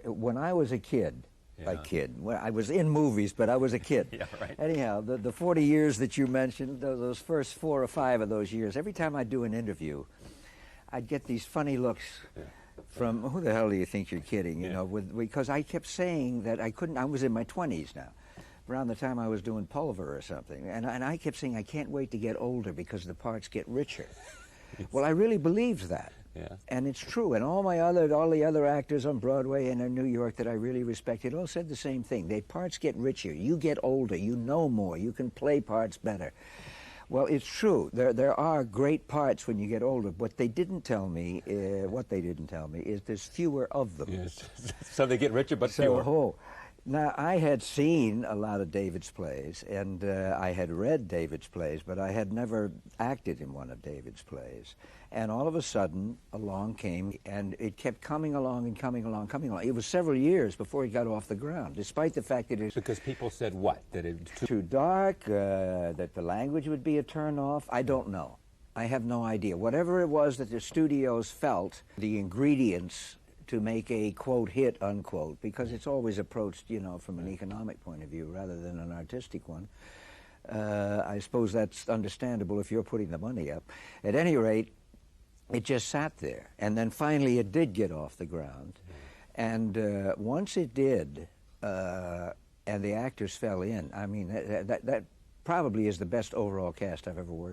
When I was a kid, Yeah. well, I was in movies, but I was a kid. Yeah, right. Anyhow, the 40 years that you mentioned, those first 4 or 5 of those years, every time I'd do an interview, I'd get these funny looks from, who the hell do you think you're kidding, you know, because I kept saying that I couldn't, I was in my 20s now, around the time I was doing Pulver or something, and I kept saying I can't wait to get older because the parts get richer. Well, I really believed that. Yeah. And it's true. And all the other actors on Broadway and in New York that I really respected all said the same thing. Their parts get richer. You get older. You know more. You can play parts better. Well, it's true. There are great parts when you get older. What they didn't tell me is there's fewer of them. Yes. So they get richer, but fewer. Now, I had seen a lot of David's plays, and I had read David's plays, but I had never acted in one of David's plays. And all of a sudden, along came, and it kept coming along and coming along, coming along. It was several years before he got off the ground, despite the fact that it was... Because people said what? That it was too dark, that the language would be a turn-off. I don't know. I have no idea. Whatever it was that the studios felt, the ingredients to make a, quote, hit, unquote, because it's always approached, you know, from an economic point of view rather than an artistic one. I suppose that's understandable if you're putting the money up. At any rate, it just sat there. And then finally it did get off the ground. And once it did, and the actors fell in, I mean, that probably is the best overall cast I've ever worked with.